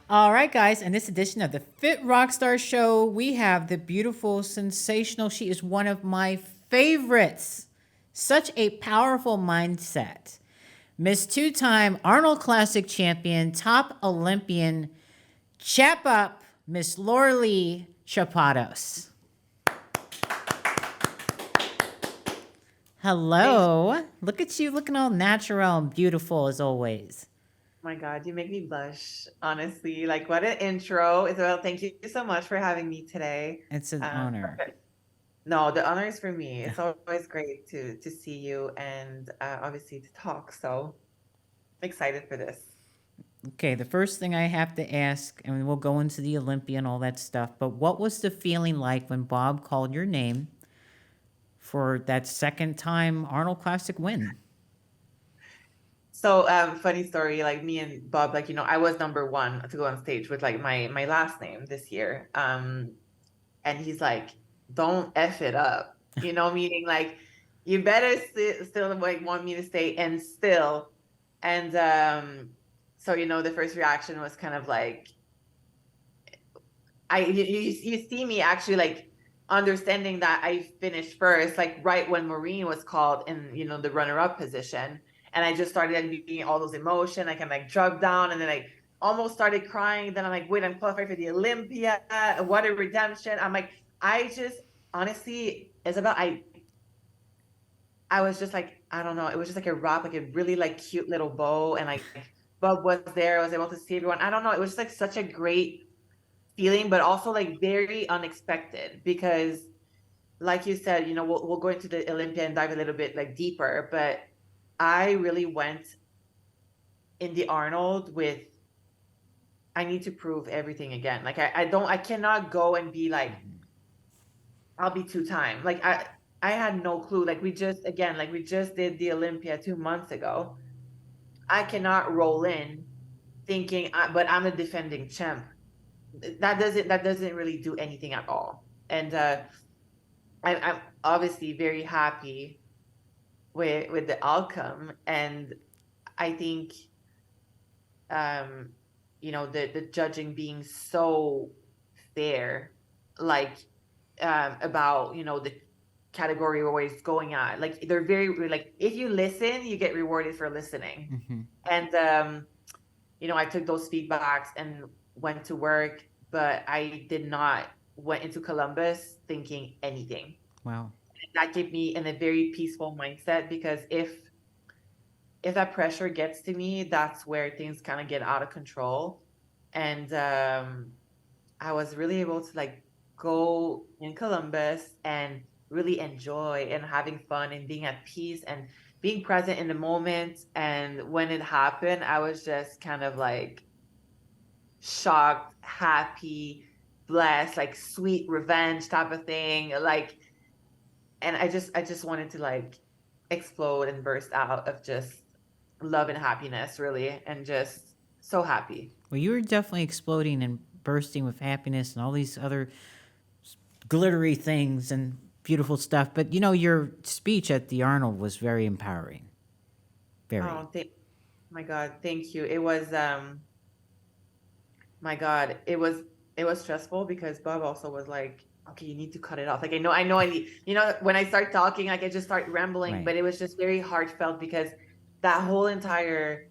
All right, guys. In this edition of the Fit Rockstar Show, we have the beautiful, sensational. She is one of my favorites. Such a powerful mindset. Miss two-time Arnold Classic champion, top Olympian, chap up, Miss Lauralie Chapados. Hello. Look at you looking all natural and beautiful as always. My God, you make me blush, honestly. Like, what an intro. Isabel, thank you so much for having me today. It's an honor. No, the honor is for me. It's always great to see you and obviously to talk. So I'm excited for this. Okay, the first thing I have to ask, and we'll go into the Olympia and all that stuff, but what was the feeling like when Bob called your name for that second time Arnold Classic win? So funny story, like me and Bob, like, I was number one to go on stage with like my last name this year. And he's like, don't F it up, meaning like you better still like want me to stay and still. And so the first reaction was kind of like, you see me actually like understanding that I finished first, like right when Maureen was called in, the runner-up position. And I just started being all those emotions. I kind of like drugged down and then I almost started crying. Then I'm like, wait, I'm qualified for the Olympia. What a redemption. I'm like, I just honestly, Isabel, I was just like, I don't know. It was just like a wrap, like a really like cute little bow. And like Bob was there. I was able to see everyone. I don't know. It was just like such a great feeling, but also like very unexpected because like you said, we'll go into the Olympia and dive a little bit like deeper, but I really went in the Arnold with, I need to prove everything again. Like I cannot go and be like, I'll be two-time. Like I had no clue. Like we just did the Olympia 2 months ago. I cannot roll in thinking, but I'm a defending champ. That doesn't really do anything at all. And I'm obviously very happy with the outcome. And I think the judging being so fair, like about the category we're always going at, like they're very like, if you listen you get rewarded for listening. Mm-hmm. And I took those feedbacks and went to work, but I did not went into Columbus thinking anything. Wow. That gave me in a very peaceful mindset, because if that pressure gets to me, that's where things kind of get out of control. And I was really able to like go in Columbus and really enjoy and having fun and being at peace and being present in the moment. And when it happened, I was just kind of like shocked, happy, blessed, like sweet revenge type of thing. Like, and I just wanted to like explode and burst out of just love and happiness, really, and just so happy. Well, you were definitely exploding and bursting with happiness and all these other glittery things and beautiful stuff. But your speech at the Arnold was very empowering. Very. Oh, my God, thank you. It was my God, it was stressful because Bob also was like, okay, you need to cut it off. Like I know I need, when I start talking, like I just start rambling, Right. but it was just very heartfelt because that whole entire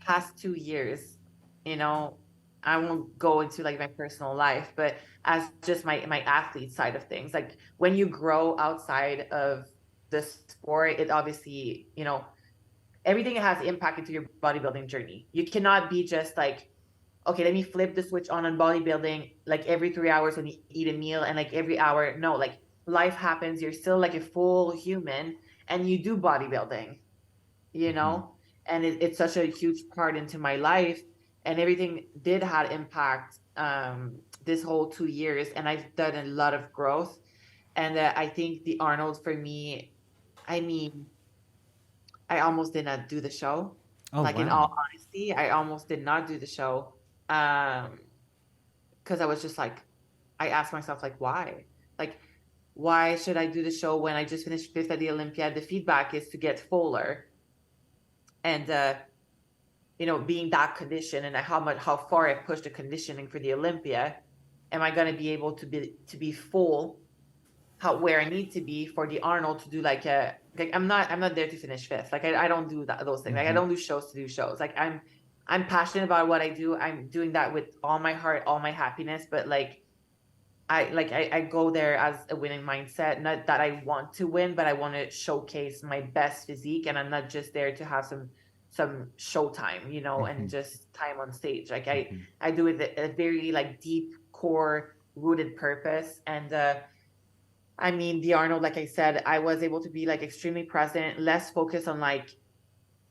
past 2 years, I won't go into like my personal life, but as just my athlete side of things, like when you grow outside of the sport, it obviously, everything has impact into your bodybuilding journey. You cannot be just like, okay, let me flip the switch on bodybuilding like every 3 hours when you eat a meal and like every hour. No, like life happens. You're still like a full human and you do bodybuilding, and it's such a huge part into my life, and everything did have impact this whole 2 years, and I've done a lot of growth. And I think the Arnold for me, I mean, I almost did not do the show. Oh, Like, wow. in all honesty, I almost did not do the show. Because I was just like, I asked myself, like, why? Like, why should I do the show when I just finished fifth at the Olympia? The feedback is to get fuller. And, being that condition and how far I pushed the conditioning for the Olympia, am I going to be able to be full, where I need to be for the Arnold to do like I'm not there to finish fifth. Like I don't do those things. Like I don't do shows to do shows. Like I'm passionate about what I do. I'm doing that with all my heart, all my happiness. But like I go there as a winning mindset. Not that I want to win, but I want to showcase my best physique, and I'm not just there to have some showtime, and just time on stage. Like I do it with a very like deep core rooted purpose. And I mean, the Arnold, like I said, I was able to be like extremely present, less focused on like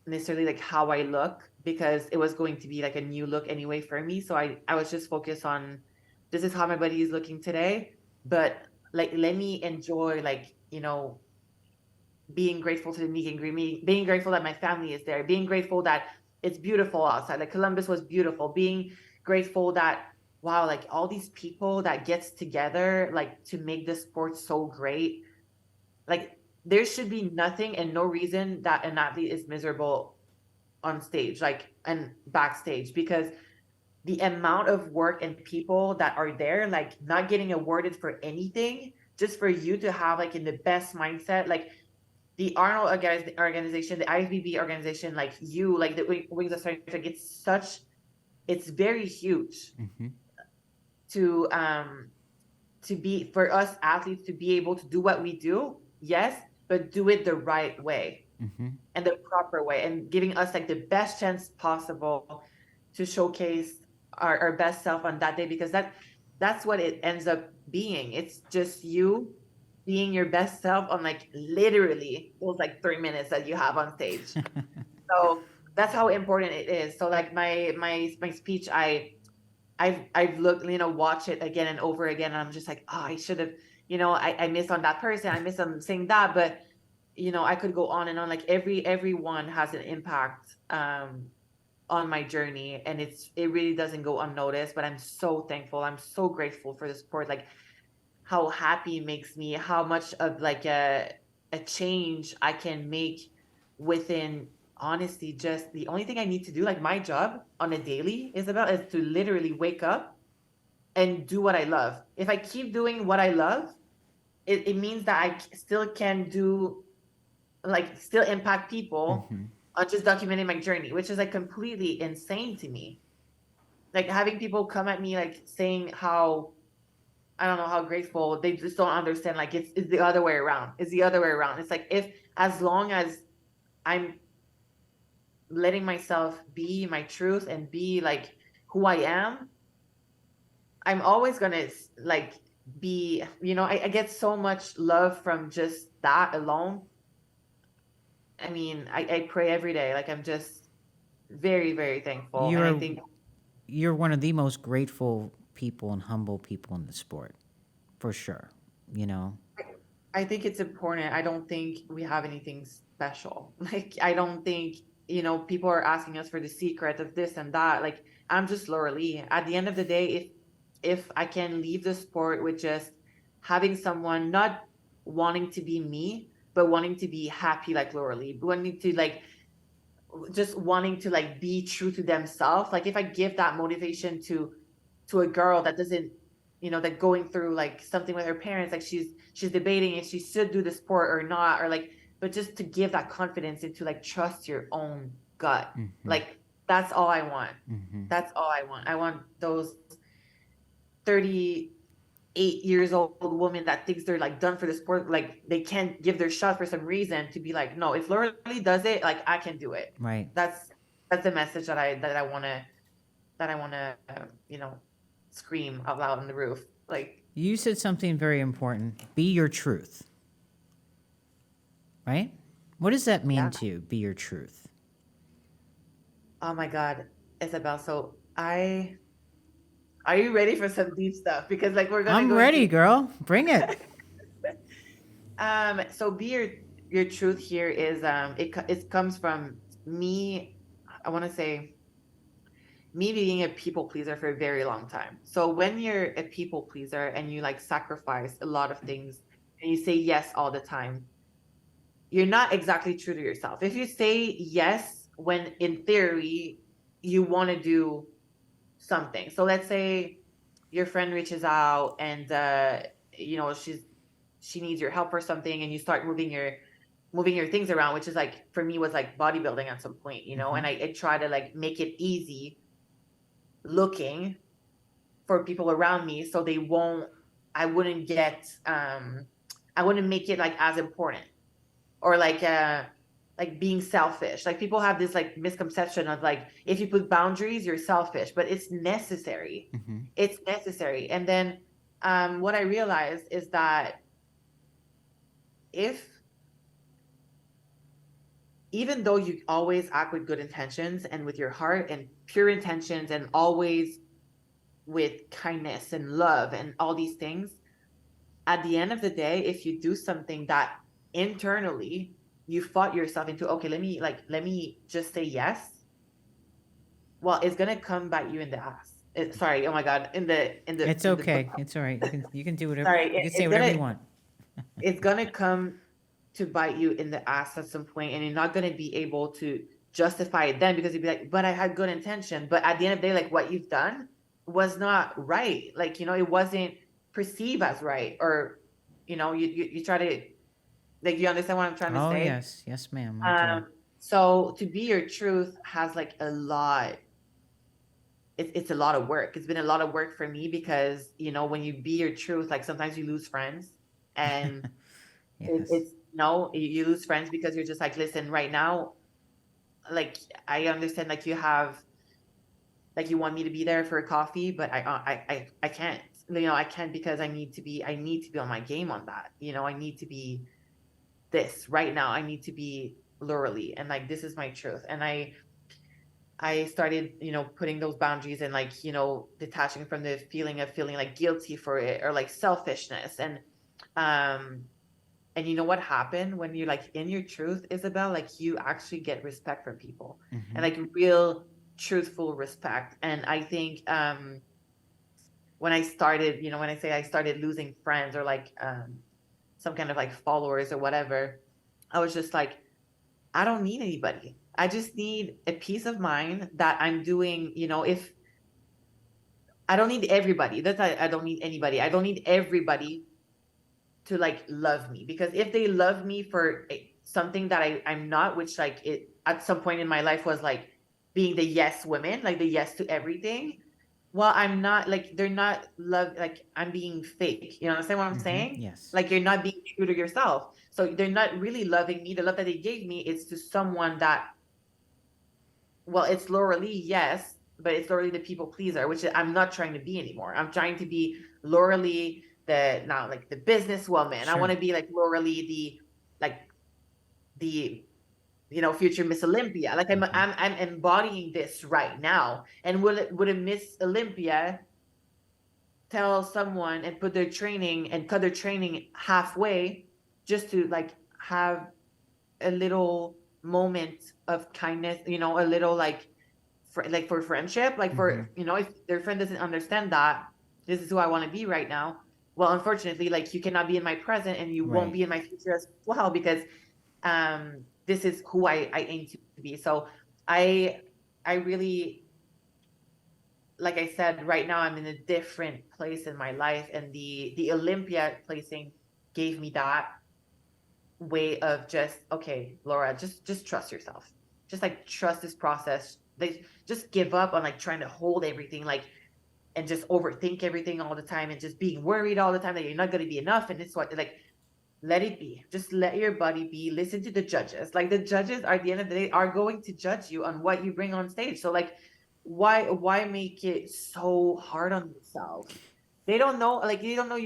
necessarily like how I look, because it was going to be like a new look anyway for me. So I was just focused on, this is how my body is looking today, but like let me enjoy, like, being grateful to the meet and greet, being grateful that my family is there, being grateful that it's beautiful outside. Like Columbus was beautiful, being grateful that, wow, like all these people that gets together, like to make the sport so great. Like there should be nothing and no reason that an athlete is miserable on stage, like, and backstage, because the amount of work and people that are there, like not getting awarded for anything, just for you to have like in the best mindset, like the Arnold organization, the IFBB organization, like you, like the Wings of Strength, like it's very huge to be, for us athletes to be able to do what we do, yes, but do it the right way and the proper way, and giving us like the best chance possible to showcase our best self on that day, because that's what it ends up being. It's just you being your best self on like literally those like 3 minutes that you have on stage. So that's how important it is. So like my speech, I've looked, watch it again and over again, and I'm just like, oh, I should have, I missed on that person, I missed on saying that, but I could go on and on. Like everyone has an impact on my journey, and it really doesn't go unnoticed. But I'm so thankful, I'm so grateful for the sport, like how happy it makes me, how much of like a change I can make within, honestly, just the only thing I need to do, like my job on a daily is to literally wake up and do what I love. If I keep doing what I love, it means that I still can do, like, still impact people on just documenting my journey, which is like completely insane to me. Like having people come at me like saying how, I don't know, how grateful, they just don't understand. Like it's the other way around. It's the other way around. It's like, as long as I'm letting myself be my truth and be like who I am, I'm always gonna like be, I get so much love from just that alone. I mean, I pray every day. Like I'm just very, very thankful. And I think you're one of the most grateful people and humble people in the sport, for sure. I think it's important. I don't think we have anything special. Like I don't think, people are asking us for the secret of this and that. Like I'm just Lauralie. At the end of the day, if I can leave the sport with just having someone not wanting to be me, but wanting to be happy like Lauralie, wanting to like, just wanting to like be true to themselves. Like if I give that motivation to a girl that doesn't, that going through like something with her parents, like she's debating if she should do the sport or not, or like, but just to give that confidence into like trust your own gut. Like that's all I want. That's all I want. I want those 38 years old women that thinks they're like done for the sport, like they can't give their shot for some reason, to be like, no, if Lauralie does it, like I can do it. Right. That's the message that I want to scream out loud on the roof. Like You said something very important. Be your truth. Right? What does that mean to you? Be your truth. Oh my God, Isabel. So are you ready for some deep stuff? Because like I'm ready, girl. Bring it. So be your truth here is it comes from me. I want to say me being a people pleaser for a very long time. So when you're a people pleaser and you like sacrifice a lot of things and you say yes all the time, you're not exactly true to yourself. If you say yes when in theory you want to do something. So let's say your friend reaches out and she needs your help for something, and you start moving your things around, which is like for me was like bodybuilding at some point, and I try to like make it easy looking for people around me, so I wouldn't get I wouldn't make it like as important, or like being selfish. Like people have this like misconception of like, if you put boundaries, you're selfish, but it's necessary. It's necessary. And then what I realized is that even though you always act with good intentions and with your heart and pure intentions and always with kindness and love and all these things, at the end of the day, if you do something that internally you fought yourself into, okay, let me just say yes, well, it's gonna come bite you in the ass. Sorry, oh my God, It's okay. It's all right. You can do whatever. Sorry, You can say whatever you want. it's gonna come to bite you in the ass at some point, and you're not gonna be able to justify it then, because you'd be like, but I had good intention. But at the end of the day, like what you've done was not right. Like, it wasn't perceived as right, or you try to, like, you understand what I'm trying to Oh, say? yes, ma'am. I do. So to be your truth has like a lot. It's a lot of work. It's been a lot of work for me because, when you be your truth, like sometimes you lose friends, and Yes. it's you lose friends because you're just like, listen, right now, like I understand, like you want me to be there for a coffee, but I can't. I can't, because I need to be on my game on that. I need to be this right now. I need to be Lauralie, and like this is my truth. And I started, putting those boundaries, and like, detaching from the feeling of feeling like guilty for it, or like selfishness. And you know what happened when you're like in your truth, Isabel, like you actually get respect from people, and like real truthful respect. And I think, when I started, when I say I started losing friends, or like, some kind of like followers or whatever, I was just like, I don't need anybody. I just need a peace of mind that I'm doing, if I don't need everybody. I don't need anybody. I don't need everybody to like love me, because if they love me for something that I'm not, which like it at some point in my life was like being the yes woman, like the yes to everything. Well, I'm not, like, they're not love, like I'm being fake. You understand what I'm saying? Yes. Like you're not being true to yourself. So they're not really loving me. The love that they gave me is to someone that, well, it's Lauralie, yes, but it's Lauralie the people pleaser, which I'm not trying to be anymore. I'm trying to be Lauralie, like the businesswoman. I want to be like Lauralie, the future Miss Olympia. Like I'm embodying this right now. And would a Miss Olympia tell someone and cut their training halfway just to like have a little moment of kindness, a little like for friendship, like for if their friend doesn't understand that this is who I want to be right now, well, unfortunately, like you cannot be in my present, and you won't be in my future as well, because this is who I aim to be. So I really, like I said, right now I'm in a different place in my life, and the Olympia placing gave me that way of just, okay, Laura, just trust yourself. Just like trust this process. Like just give up on like trying to hold everything, like, and just overthink everything all the time, and just being worried all the time that you're not going to be enough. And it's what, like, let it be. Just let your body be. Listen to the judges. Like the judges at the end of the day are going to judge you on what you bring on stage. So like, why make it so hard on yourself? They don't know, like, you don't know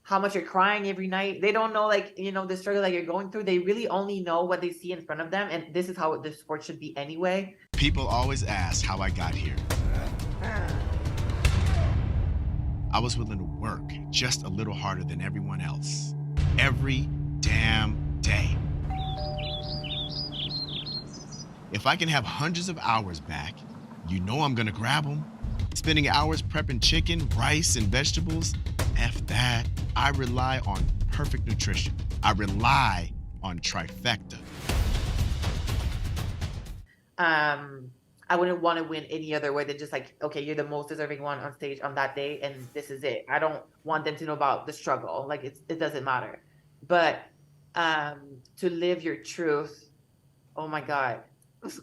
how much you're crying every night. They don't know, like, the struggle that you're going through. They really only know what they see in front of them. And this is how the sport should be anyway. People always ask how I got here. I was willing to work just a little harder than everyone else. Every damn day. If I can have hundreds of hours back, I'm gonna grab them. Spending hours prepping chicken, rice, and vegetables, F that. I rely on perfect nutrition. I rely on Trifecta. I wouldn't want to win any other way than just like, okay, you're the most deserving one on stage on that day, and this is it. I don't want them to know about the struggle. Like it doesn't matter. But to live your truth, oh my God,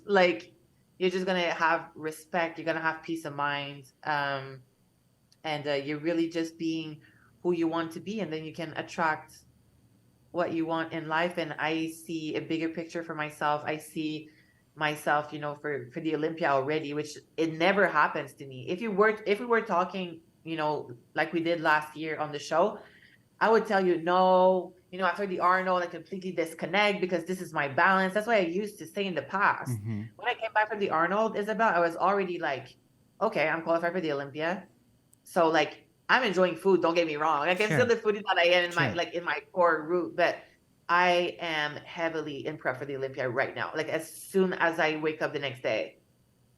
like you're just gonna have respect. You're gonna have peace of mind, and you're really just being who you want to be, and then you can attract what you want in life. And I see a bigger picture for myself. I see myself, for the Olympia already, which it never happens to me. If we were talking, like we did last year on the show, I would tell you, no, after the Arnold, I completely disconnect because this is my balance. That's what I used to say in the past. Mm-hmm. When I came back from the Arnold, Isabel, I was already like, okay, I'm qualified for the Olympia. So like, I'm enjoying food. Don't get me wrong. Like I'm Sure. still the foodie that I am in Sure. in my core root, but I am heavily in prep for the Olympia right now. Like as soon as I wake up the next day,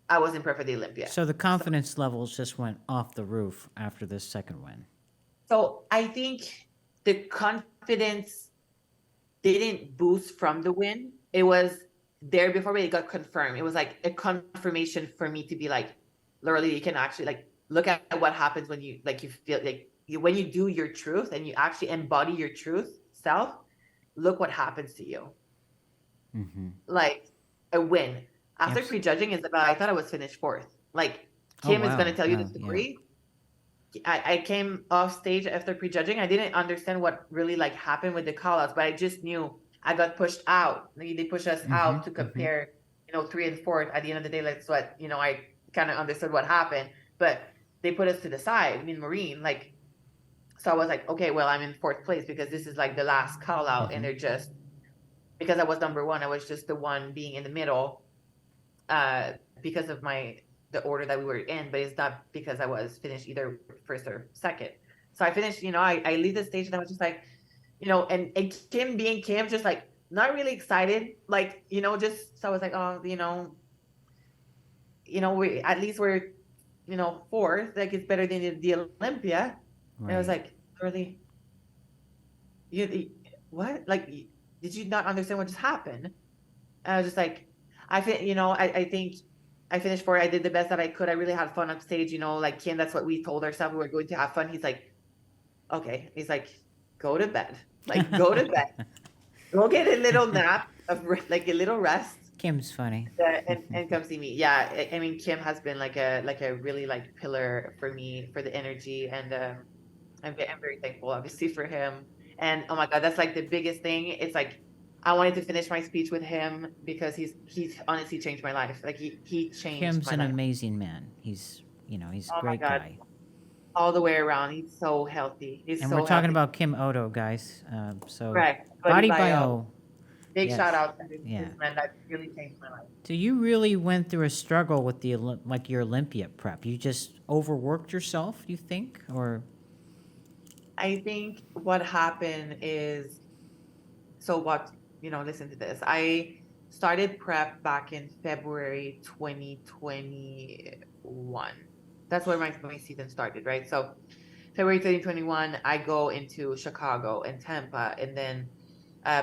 I was in prep for the Olympia. So the confidence levels just went off the roof after this second win. So I think the confidence didn't boost from the win. It was there before it got confirmed. It was like a confirmation for me to be like, Lauralie, you can actually like look at what happens when you like you feel like when you do your truth and you actually embody your truth self. Look what happens to you. Mm-hmm. Like a win. After Yes. prejudging Isabel, I thought I was finished fourth. Like Kim is going to tell you the story. Yeah. I came off stage after prejudging. I didn't understand what really like happened with the callouts, but I just knew I got pushed out. They pushed us out to compare, 3 and 4. At the end of the day, that's what, I kind of understood what happened, but they put us to the side. I mean, Maureen, like, so I was like, okay, well, I'm in 4th place because this is like the last call out, and they're just, because I was number 1, I was just the one being in the middle, because of the order that we were in, but it's not because I was finished either 1st or 2nd. So I finished, I leave the stage and I was just like, and Kim being Kim, just like not really excited, like, just, so I was like, oh, we at least we're, 4th, like it's better than the Olympia. Right. And I was like, really? You what? Like, did you not understand what just happened? And I was just like, I think I finished 4th. I did the best that I could. I really had fun on stage, like Kim, that's what we told ourselves we were going to have fun. He's like, okay. He's like, go to bed. Like, go to bed. Go get a little nap, like a little rest. Kim's funny. And come see me. Yeah, I mean, Kim has been like a really like pillar for me for the energy, and I'm very thankful, obviously, for him. And oh my God, that's like the biggest thing. It's like I wanted to finish my speech with him because he's honestly changed my life. Like he changed. Kim's my an life. Amazing man. He's a great guy. All the way around, he's so healthy. And we're talking about Kim Odo, guys. So correct. Body Bio. Big shout out to this man that really changed my life. So you really went through a struggle with your Olympia prep. You just overworked yourself, you think, or? I think what happened is, listen to this. I started prep back in February 2021. That's where my season started, right? So February 2021, I go into Chicago and Tampa, and then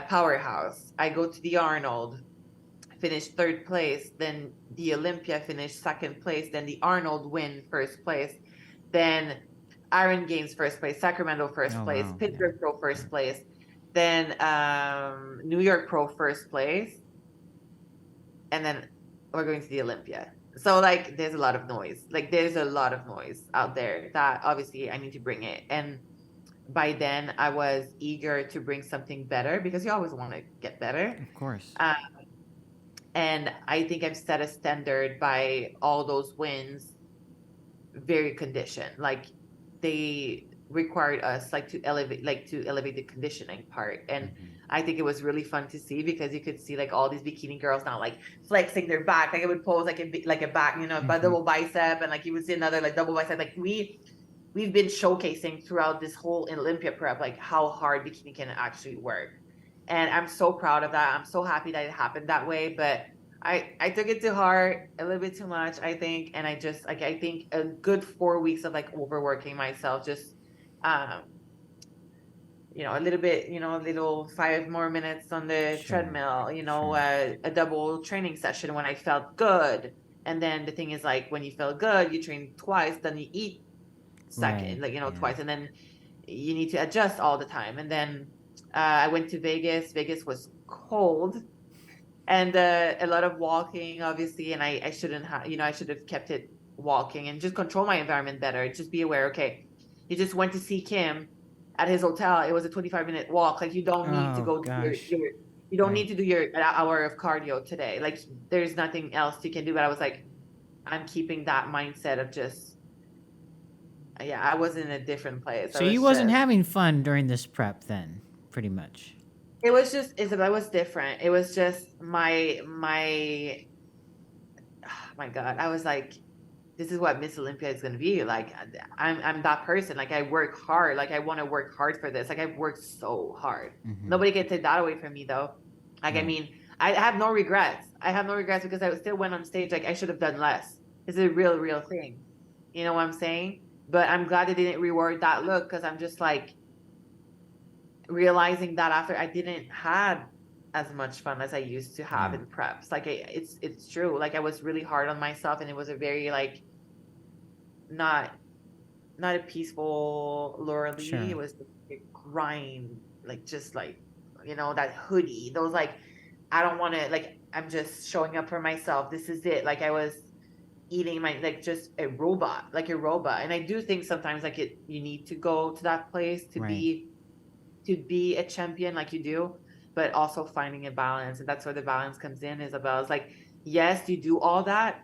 Powerhouse. I go to the Arnold, finished 3rd place. Then the Olympia finished 2nd place. Then the Arnold win 1st place. Then Iron Games 1st place. Sacramento 1st place. Wow. Pittsburgh Pro 1st place. Then New York Pro 1st place. And then we're going to the Olympia. So like there's a lot of noise. Like there's a lot of noise out there that obviously I need to bring it. And by then I was eager to bring something better because you always want to get better. Of course. And I think I've set a standard by all those wins, very conditioned. Like they required us to elevate the conditioning part. And I think it was really fun to see because you could see like all these bikini girls now like flexing their back. Like it would pose like a back, double bicep, and like you would see another like double bicep. Like we've been showcasing throughout this whole Olympia prep, like how hard bikini can actually work. And I'm so proud of that. I'm so happy that it happened that way. But I took it to heart a little bit too much, I think. And I just I think a good 4 weeks of like overworking myself, just a little bit, a little 5 more minutes on the Sure. treadmill, Sure. a double training session when I felt good. And then the thing is, like, when you feel good, you train twice, then you eat second, Right. Yeah. twice, and then you need to adjust all the time. And then I went to Vegas. Vegas was cold and a lot of walking, obviously. And I shouldn't have, I should have kept it walking and just control my environment better. Just be aware. Okay, you just went to see Kim at his hotel. It was a 25-minute walk. Like, you don't need to Oh go do gosh. you don't Right. need to do your hour of cardio today. Like, there's nothing else you can do. But I was like, I'm keeping that mindset of just, yeah, I was in a different place. I So you was wasn't just, having fun during this prep then, pretty much. it was just, Isabel, was different. It was just oh my God. I was like, this is what Miss Olympia is going to be. Like, I'm that person. Like, I work hard. Like, I want to work hard for this. Like, I've worked so hard. Mm-hmm. Nobody can take that away from me, though. Like, I Right. mean, I have no regrets. I have no regrets because I still went on stage. Like, I should have done less. This is a real thing. You know what I'm saying? But I'm glad they didn't reward that look, because I'm just like realizing that after I didn't have as much fun as I used to have Yeah. in preps. Like, it's true. Like, I was really hard on myself, and it was a very, like, not a peaceful Lauralie. Sure. It was a grind, like, just like, that hoodie. Those, like, I don't want to, like, I'm just showing up for myself. This is it. Like, I was eating my, like, just a robot, like a robot. And I do think sometimes, like, you need to go to that place to Right. be a champion, like you do, but also finding a balance. And that's where the balance comes in, Isabel. It's like, yes, you do all that,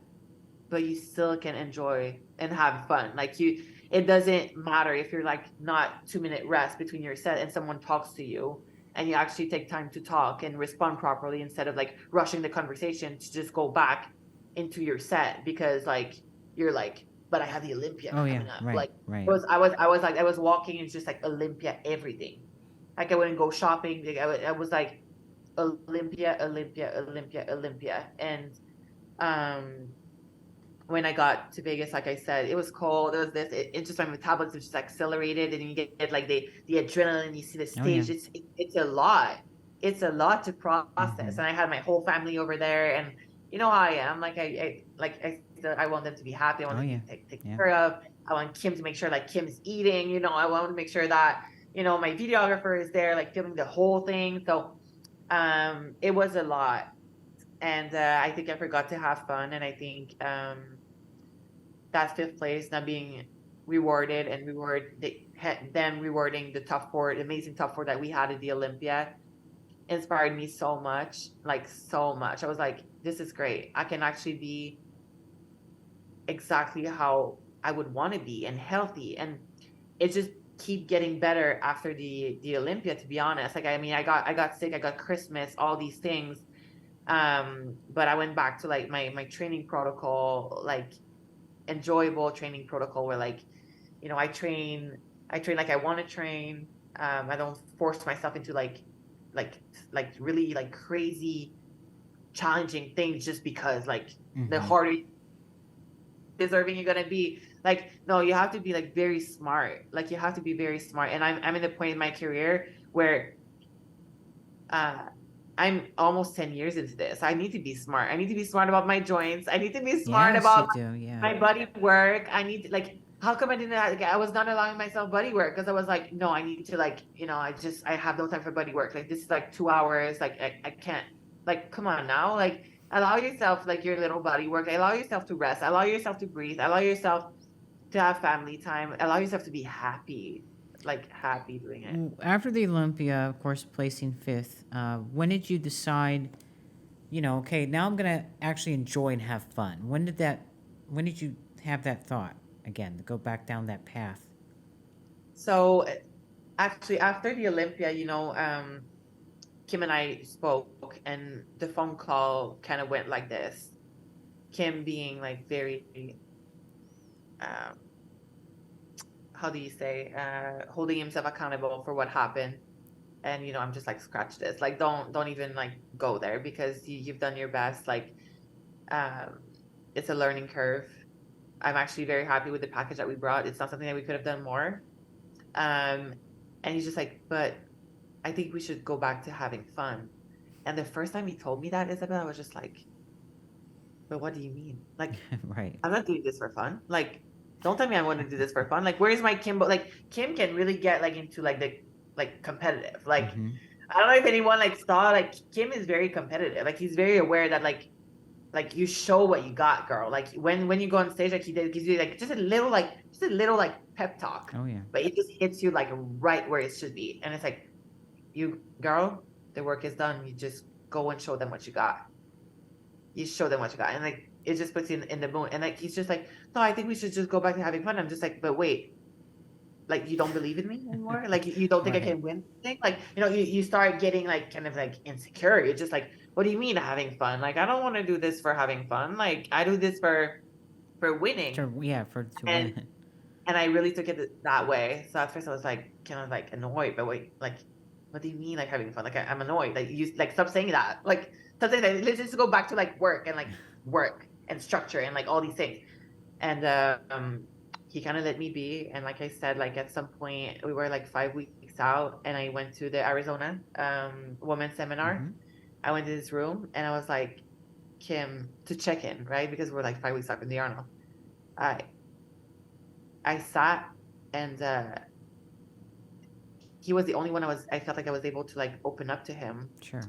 but you still can enjoy and have fun. Like, it doesn't matter if you're, like, not 2-minute rest between your set and someone talks to you, and you actually take time to talk and respond properly, instead of, like, rushing the conversation to just go back into your set because, like, you're like, but I have the Olympia Oh yeah. coming up. Right. Like, Right. I was walking, and it's just like Olympia everything. Like, I wouldn't go shopping. Like, I was like Olympia, Olympia, Olympia, Olympia. And when I got to Vegas, like I said, it was cold. There was this. It just, my metabolism just accelerated, and you get like the adrenaline. You see the Oh yeah. stage. It's a lot. It's a lot to process. Mhm. And I had my whole family over there, and you know how I am. Like, I want them to be happy. I want Oh them to yeah. be taken Yeah. care of. I want Kim to make sure, like, Kim's eating. I want to make sure that my videographer is there, like, filming the whole thing. So it was a lot. And I think I forgot to have fun. And I think that fifth place not being rewarded, and them rewarding the top four, the amazing top four that we had at the Olympia, inspired me so much, like, so much. I was like, this is great. I can actually be exactly how I would want to be, and healthy. And it just keep getting better after the Olympia, to be honest. Like, I mean, I got sick, I got Christmas, all these things. But I went back to, like, my training protocol, like, enjoyable training protocol, where, like, I train like I want to train. I don't force myself into, like really, like, crazy challenging things just because, like, the Mhm. harder deserving you're gonna be. Like, no, you have to be, like, very smart. Like, you have to be very smart. And I'm in the point in my career where uh I'm almost 10 years into this. I need to be smart. I need to be smart about my joints. I need to be smart Yes, you about do. Yeah. my body work. I need to, like, how come I didn't, like, I was not allowing myself body work, because I was like, no, I need to, like, I have no time for body work. Like, this is like 2 hours. Like, I can't, like, come on now. Like, allow yourself, like, your little body work. Allow yourself to rest. Allow yourself to breathe. Allow yourself to have family time. Allow yourself to be happy, like, happy doing it. After the Olympia, of course, placing fifth, when did you decide, okay, now I'm going to actually enjoy and have fun? When did you have that thought again to go back down that path? So actually, after the Olympia, Kim and I spoke, and the phone call kind of went like this. Kim being, like, very, um, how do you say, holding himself accountable for what happened. And, I'm just like, scratch this. Like, don't even, like, go there, because you've done your best. Like, um, it's a learning curve. I'm actually very happy with the package that we brought. It's not something that we could have done more. Um, And he's just like, but I think we should go back to having fun. And the first time he told me that, Isabel, I was just like, but what do you mean? Like, Right. I'm not doing this for fun. Like, don't tell me I want to do this for fun. Like, where's my Kimbo? Like, Kim can really get like into like the like competitive. Like, I don't know if anyone like saw, like, Kim is very competitive. Like, he's very aware that like you show what you got, girl. Like when you go on stage, like he gives you like just a little pep talk. Oh yeah. But it just hits you like right where it should be. And it's like, you girl, the work is done. You just go and show them what you got. You show them what you got. And like it just puts you in the mood. And like he's just like, no, I think we should just go back to having fun. I'm just like, but wait, like you don't believe in me anymore? Like you don't think I can win thing? Like, you start getting like kind of like insecure. You're just like, what do you mean having fun? Like I don't want to do this for having fun. Like I do this for winning. To win. And I really took it that way. So at first I was like kind of like annoyed, but wait, like what do you mean like having fun? Like I'm annoyed. Like you like stop saying that. Like something like let's just go back to like work and structure and like all these things. And he kind of let me be. And like I said, like at some point we were like 5 weeks out and I went to the Arizona women's seminar. I went to this room and I was like, Kim, to check in, right? Because we're like 5 weeks out from the Arnold. I sat and he was the only one I felt like I was able to like open up to him. Sure.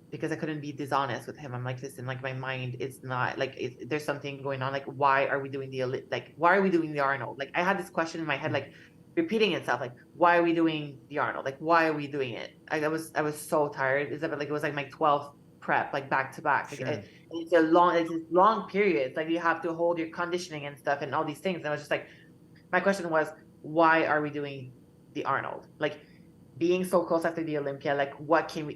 Because I couldn't be dishonest with him. I'm like, listen, like my mind is not like there's something going on. Like, why are we doing the Arnold? Like I had this question in my head, like repeating itself, like, why are we doing the Arnold? Like, why are we doing it? I was so tired. Like it was like my 12th prep, like back to back. Sure. Like, it's long periods. Like you have to hold your conditioning and stuff and all these things. And I was just like, my question was, why are we doing the Arnold? Like being so close after the Olympia, like what can we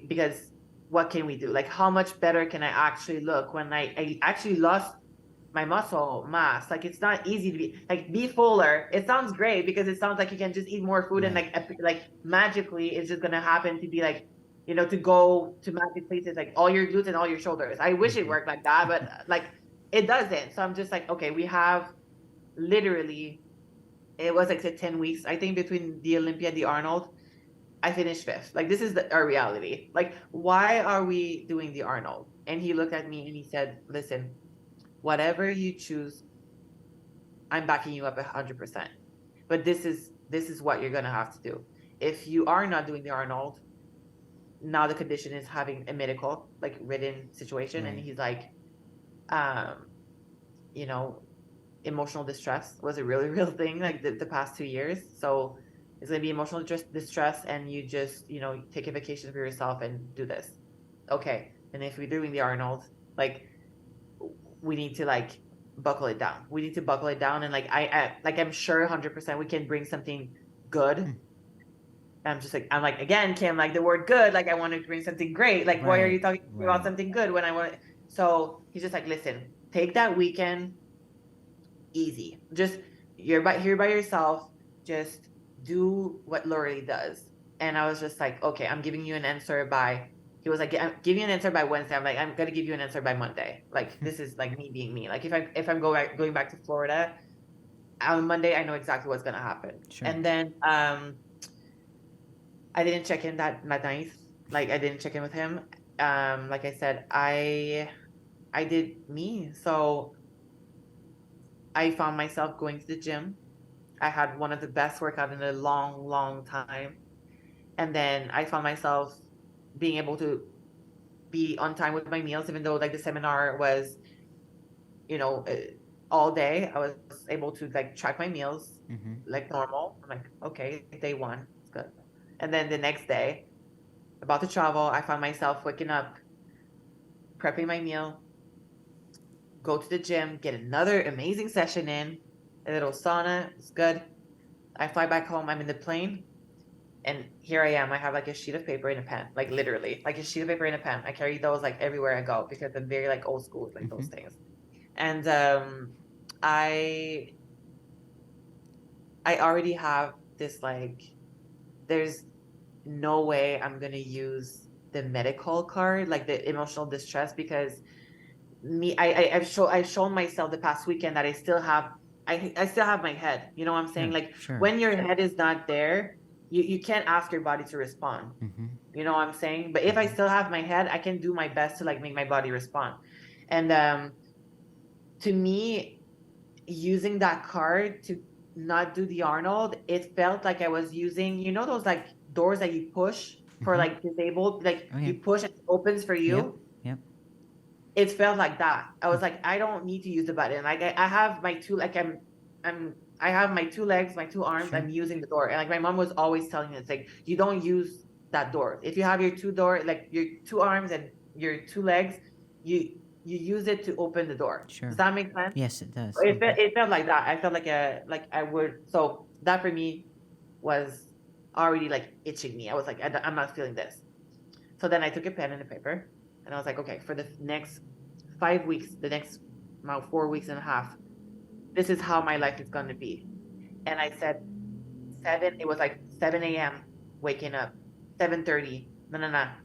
do? Like how much better can I actually look when I actually lost my muscle mass? Like it's not easy to be fuller. It sounds great because it sounds like you can just eat more food and like magically it's just gonna happen to be like, to go to magic places, like all your glutes and all your shoulders. I wish it worked like that, but like it doesn't. So I'm just like, okay, we have literally, it was like 10 weeks, I think, between the Olympia and the Arnold. I finished 5th. Like this is our reality. Like, why are we doing the Arnold? And he looked at me and he said, listen, whatever you choose, I'm backing you up 100%. But this is what you're gonna have to do. If you are not doing the Arnold, now the condition is having a medical, like written situation. Right. And he's like, emotional distress was a really real thing, like the past 2 years. So it's going to be emotional distress and you just, take a vacation for yourself and do this. Okay. And if we're doing the Arnold, like we need to like buckle it down. We need to buckle it down. And like, I'm sure 100% we can bring something good. I'm like, again, Kim, like the word good, like I want to bring something great. Like, why are you talking about something good when I want? So he's just like, listen, take that weekend easy. Just you're here by yourself. Just do what Lauralie does. And I was just like, okay, I'm giving you an answer by. He was like, I'm giving you an answer by Wednesday. I'm like, I'm gonna give you an answer by Monday. Like this is like me being me. Like if I'm going back to Florida on Monday, I know exactly what's gonna happen. Sure. And then I didn't check in that night. Like I didn't check in with him. Like I said, I did me. So I found myself going to the gym. I had one of the best workouts in a long, long time. And then I found myself being able to be on time with my meals, even though like the seminar was, all day. I was able to like track my meals like normal. I'm like, okay, day 1, it's good. And then the next day, about to travel, I found myself waking up, prepping my meal, go to the gym, get another amazing session in, a little sauna, it's good. I fly back home, I'm in the plane, and here I am. I have like a sheet of paper and a pen, like literally, like a sheet of paper and a pen. I carry those like everywhere I go because I'm very like old school with like those things. And I already have this like, there's no way I'm gonna use the medical card, like the emotional distress, because I've shown myself the past weekend that I still have I still have my head. You know what I'm saying? Yeah, Like sure. when your head is not there, you can't ask your body to respond. Mm-hmm. You know what I'm saying? But if I still have my head, I can do my best to like make my body respond. And to me, using that card to not do the Arnold, it felt like I was using, you know, those like doors that you push for Mm-hmm. like disabled, like Oh, yeah. you push and it opens for Yep. you. Yep. It felt like that. I was like, I don't need to use the button. Like I have my two, like I have my two legs, my two arms. Sure. I'm using the door, and like my mom was always telling me, it's like you don't use that door. If you have your two door, like your two arms and your two legs, you use it to open the door. Sure. Does that make sense? Yes, it does. It felt like that. I felt like I would. So that for me was already like itching me. I was like, I'm not feeling this. So then I took a pen and a paper, and I was like, okay, for the next 5 weeks, the next 4 weeks and a half, this is how my life is going to be. And I said it was like 7 a.m. waking up, 7:30,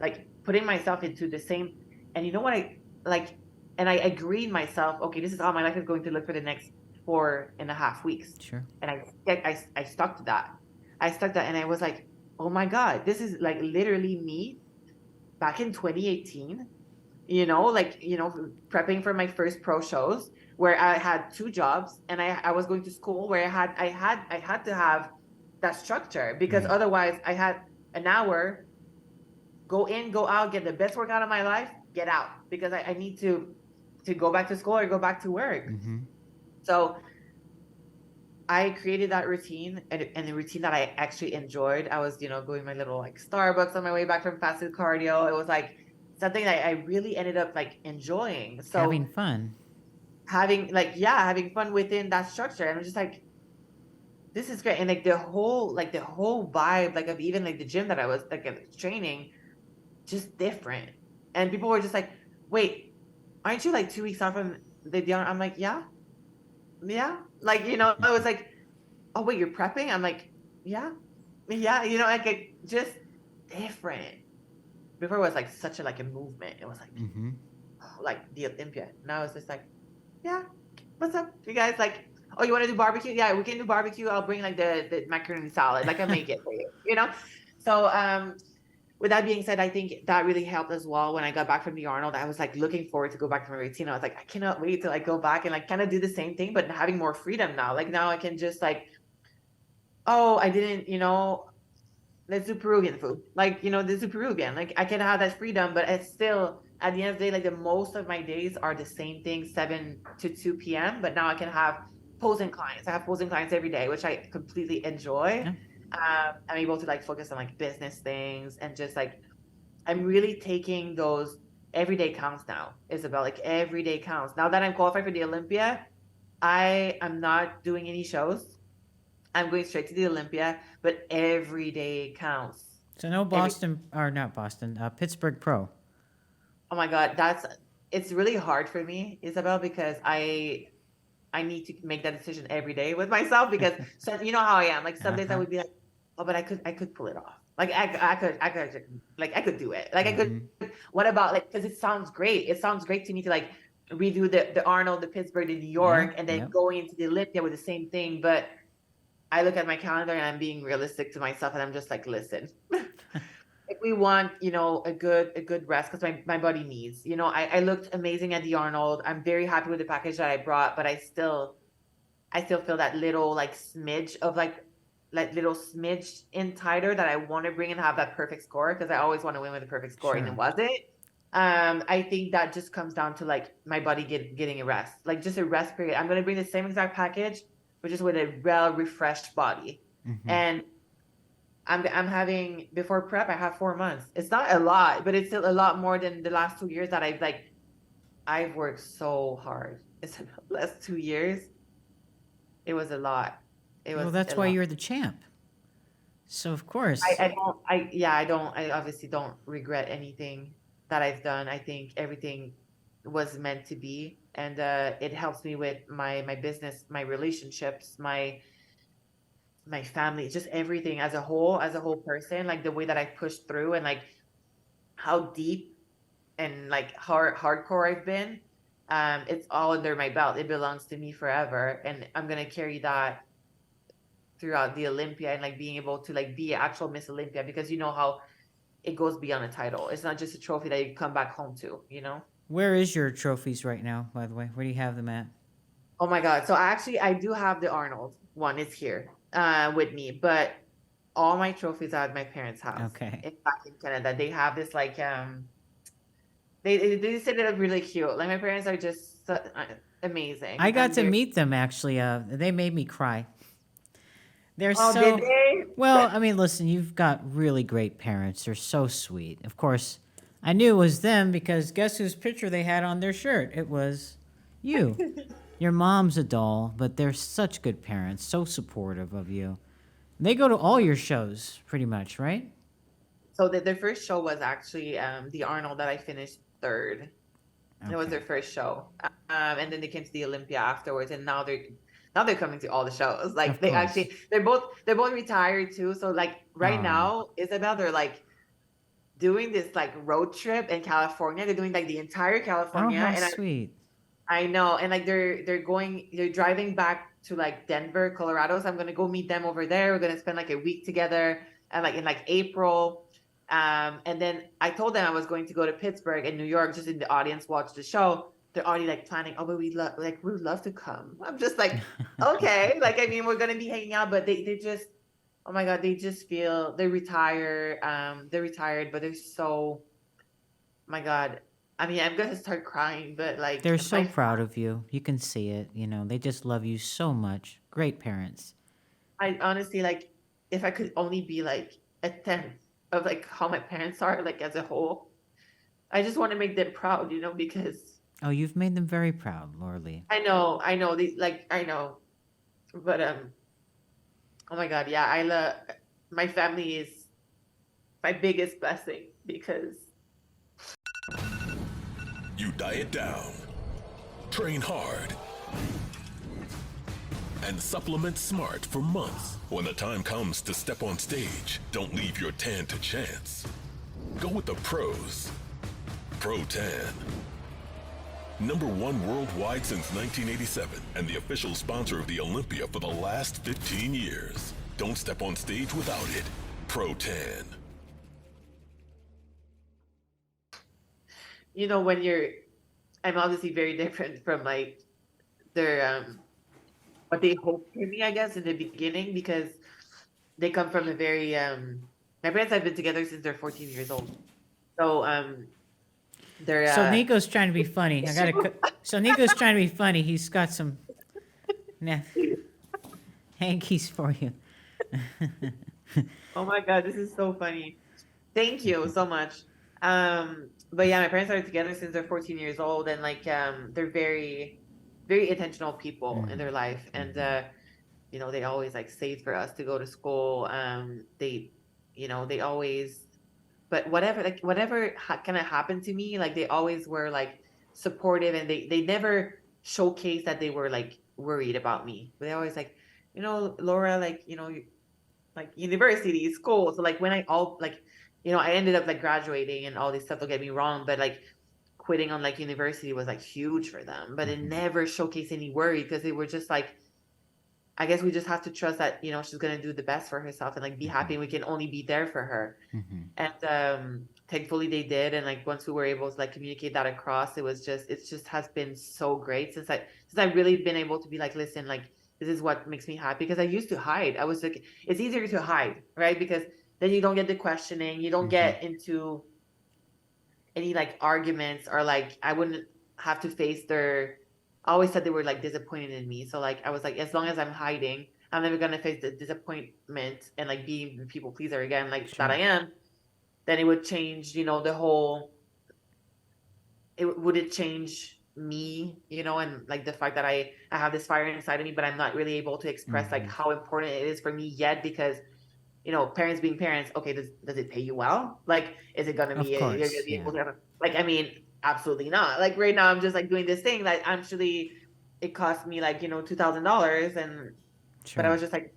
like putting myself into the same. And you know what I like, and I agreed myself, okay, this is how my life is going to look for the next 4.5 weeks. Sure. And I stuck to that. And I was like, oh my God, this is like literally me back in 2018, like, prepping for my first pro shows where I had 2 jobs and I was going to school where I had to have that structure because Right. otherwise I had an hour, go in, go out, get the best work out of my life, get out because I need to go back to school or go back to work. Mm-hmm. So I created that routine and the routine that I actually enjoyed. I was, going my little like Starbucks on my way back from fasted cardio. It was like something that I really ended up like enjoying. So Having fun. having fun within that structure. And I'm just like, this is great. And like the whole vibe, like of even like the gym that I was like training, just different. And people were just like, wait, aren't you like 2 weeks off from the I'm like, yeah. Like, it was like, oh wait, you're prepping? I'm like, yeah, like just different. Before it was like such a movement. It was like, Mm-hmm. like the Olympia. Now it's just like, yeah, what's up, you guys? Like, oh, you want to do barbecue? Yeah, we can do barbecue. I'll bring like the macaroni salad. Like I make it for you, So with that being said, I think that really helped as well. When I got back from the Arnold, I was like looking forward to go back to my routine. I was like, I cannot wait to like go back and like kind of do the same thing, but having more freedom now. Like now I can just like, oh, I didn't, let's do Peruvian food. Like, let's do Peruvian. Like I can have that freedom, but it's still at the end of the day, like the most of my days are the same thing, 7 to 2 p.m. But now I can have posing clients. I have posing clients every day, which I completely enjoy. Yeah. I'm able to like focus on like business things and just like, I'm really taking those everyday counts now, Isabel. Like every day counts. Now that I'm qualified for the Olympia, I am not doing any shows. I'm going straight to the Olympia, but every day counts. So no Boston or not Boston, Pittsburgh Pro. Oh my God, it's really hard for me, Isabel, because I need to make that decision every day with myself because so you know how I am. Like some days I would be like, oh, but I could pull it off. Like I could do it. Like I could. What about like, because it sounds great. It sounds great to me to like redo the Arnold, the Pittsburgh, the New York, and then going into the Olympia with the same thing. But I look at my calendar and I'm being realistic to myself and I'm just like, listen, if we want, a good rest, because my body needs, I looked amazing at the Arnold. I'm very happy with the package that I brought, but I still feel that little like smidge of like little smidge in tighter that I want to bring and have that perfect score, because I always want to win with a perfect score. And it wasn't. I think that just comes down to like my body getting a rest, like just a rest period. I'm going to bring the same exact package, but just with a well refreshed body. Mm-hmm. And I'm having, before prep, I have 4 months. It's not a lot, but it's still a lot more than the last 2 years that I've worked so hard. It's the last 2 years. It was a lot. Well, that's why you're the champ. So of course. I obviously don't regret anything that I've done. I think everything was meant to be. And it helps me with my business, my relationships, my family, just everything as a whole person, like the way that I pushed through and like how deep and like hardcore I've been. It's all under my belt. It belongs to me forever. And I'm going to carry that throughout the Olympia and like being able to like be actual Miss Olympia, because you know how it goes beyond a title. It's not just a trophy that you come back home to, you know? Where is your trophies right now, by the way? Where do you have them at? Oh my God. So I do have the Arnold one. It's here with me, but all my trophies are at my parents' house. Okay. Back in Canada. They have this like they say that are really cute. Like my parents are just amazing. I got And to they're meet them actually. They made me cry. They're oh, did so they? well. I mean, listen, you've got really great parents. They're so sweet. Of course, I knew it was them because guess whose picture they had on their shirt? It was you. Your mom's a doll, but they're such good parents, so supportive of you. They go to all your shows, pretty much, right? So their first show was actually the Arnold that I finished third. It was Okay. their first show, and then they came to the Olympia afterwards, and now they're coming to all the shows. Like Of they course. actually they're both retired too. So like right Aw. now, Isabel, they're like doing this like road trip in California. They're doing like the entire Oh, California, how and sweet. I know, and like they're driving back to like Denver, Colorado. So I'm gonna go meet them over there. We're gonna spend like a week together, and like in like April. And then I told them I was going to go to Pittsburgh and New York, just in the audience, watch the show. They're already like planning. Oh, but we would love to come. I'm just like, okay, like I mean, we're gonna be hanging out, but they just, oh my God, they just feel they're retired. They're retired, but they're so, my God. I mean, I'm gonna start crying, but like They're so my proud of you. You can see it. You know, they just love you so much. Great parents. I honestly like if I could only be like a tenth of like how my parents are, like as a whole. I just want to make them proud, because Oh, you've made them very proud, Lauralie. I know I know, but oh my God, yeah, I love my family is my biggest blessing because You diet down, train hard, and supplement smart for months. When the time comes to step on stage, don't leave your tan to chance. Go with the pros. Pro Tan. #1 worldwide since 1987 and the official sponsor of the Olympia for the last 15 years. Don't step on stage without it. Pro Tan. when I'm obviously very different from like their what they hoped for me, I guess, in the beginning, because they come from a very my parents have been together since they're 14 years old. So they're So Nico's trying to be funny. So Nico's trying to be funny. He's got some hankies for you. oh my God, this is so funny. Thank you so much. But yeah, my parents are together since they're 14 years old, and like they're very, very intentional people in their life, and they always like saved for us to go to school. They always, but whatever kind of happened to me, like they always were like supportive, and they never showcased that they were like worried about me. But they always like, Laura, like like university, school. So like when I ended up like graduating and all this stuff, don't get me wrong, but like quitting on like university was like huge for them, but it never showcased any worry, because they were just like, I guess we just have to trust that, she's going to do the best for herself and like be happy, and we can only be there for her. And thankfully they did. And like once we were able to like communicate that across, it just has been so great since I've really been able to be like, listen, like this is what makes me happy. Because I used to hide. I was like, it's easier to hide, right? Because then you don't get the questioning, you don't get into any like arguments, or like I wouldn't have to face I always said they were like disappointed in me. So like I was like, as long as I'm hiding, I'm never gonna face the disappointment and like being the people pleaser again, like that I am. Then it would change, the whole. Would it change me, and like the fact that I have this fire inside of me, but I'm not really able to express like how important it is for me yet, because parents being parents, okay, does it pay you well? Like, is it gonna be you're gonna be able to have like, I mean, absolutely not. Like right now I'm just like doing this thing that actually it cost me like, $2,000, and but I was just like,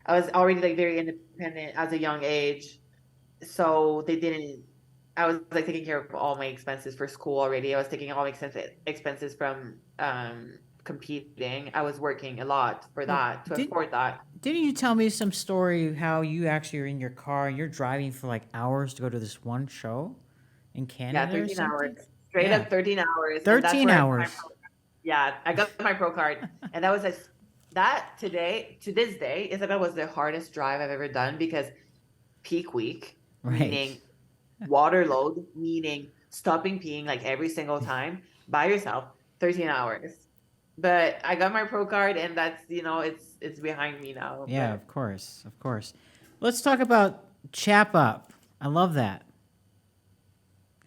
I was already like very independent as a young age, so they didn't I was like taking care of all my expenses for school already. I was taking all my expenses from competing. I was working a lot for Well, that to afford that. didn't you tell me some story how you actually are in your car and you're driving for like hours to go to this one show in Yeah, Canada or 13 hours. something? Straight Yeah, up 13 hours. And that's 13 where I got my hours. yeah, I got my pro card. And that was that today, to this day, Isabel, was the hardest drive I've ever done because peak week, Right. meaning water load, meaning stopping peeing like every single time by yourself, 13 hours. But I got my pro card and that's, it's behind me now. Yeah, But of course, of course. Let's talk about Chap Up. I love that.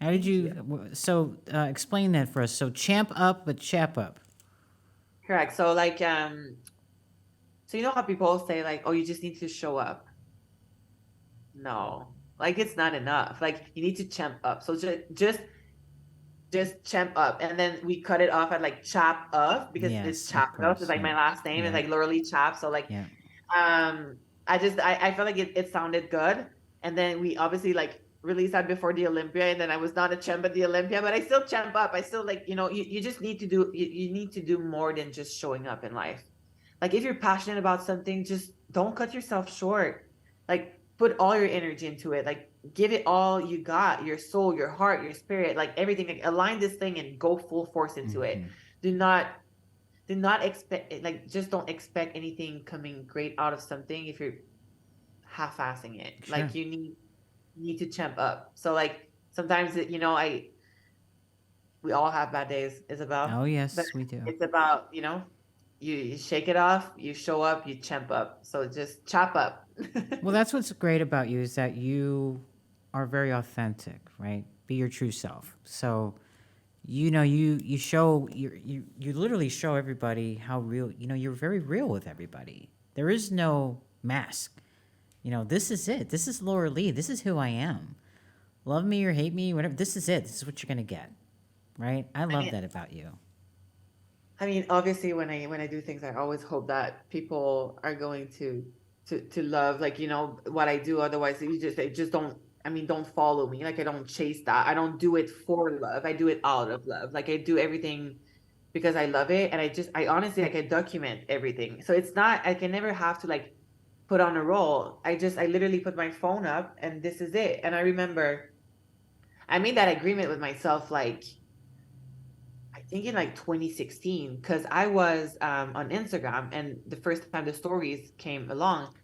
How did so explain that for us. So Champ Up, but Chap Up. correct. So like, so you know how people say like, oh, you just need to show up. No, like it's not enough. Like you need to champ up. So just champ up, and then we cut it off at like chap up because Yes, it's of Chapados. course, It's like my yeah. last name. It's Yeah. like Lauralie Chap. So like, Yeah. I felt like it sounded good, and then we obviously like released that before the Olympia, and then I was not a champ at the Olympia, but I still champ up. I still like you just need to do you need to do more than just showing up in life. Like if you're passionate about something, just don't cut yourself short. Like put all your energy into it. Like give it all you got, your soul, your heart, your spirit, like everything. Like align this thing and go full force into it. Do not expect like just don't expect anything coming great out of something if you're half-assing it. Sure. Like you need to champ up. So like sometimes we all have bad days, Isabel. Oh yes, But we do. it's about, you shake it off, you show up, you champ up. So just chop up. Well, that's what's great about you is that you are very authentic, right? Be your true self. So, you show you literally show everybody how real. You're very real with everybody. There is no mask. This is it. This is Lauralie. This is who I am. Love me or hate me, whatever. This is it. This is what you're gonna get, right? I love that about you. I mean, obviously when I do things, I always hope that people are going to love, like, what I do. Otherwise they just don't follow me. Like I don't chase that. I don't do it for love. I do it out of love. Like I do everything because I love it. And I honestly, like I document everything. So it's not, I can never have to like put on a role. I literally put my phone up and this is it. And I remember I made that agreement with myself, like, I think in like 2016, because I was on Instagram and the first time the stories came along,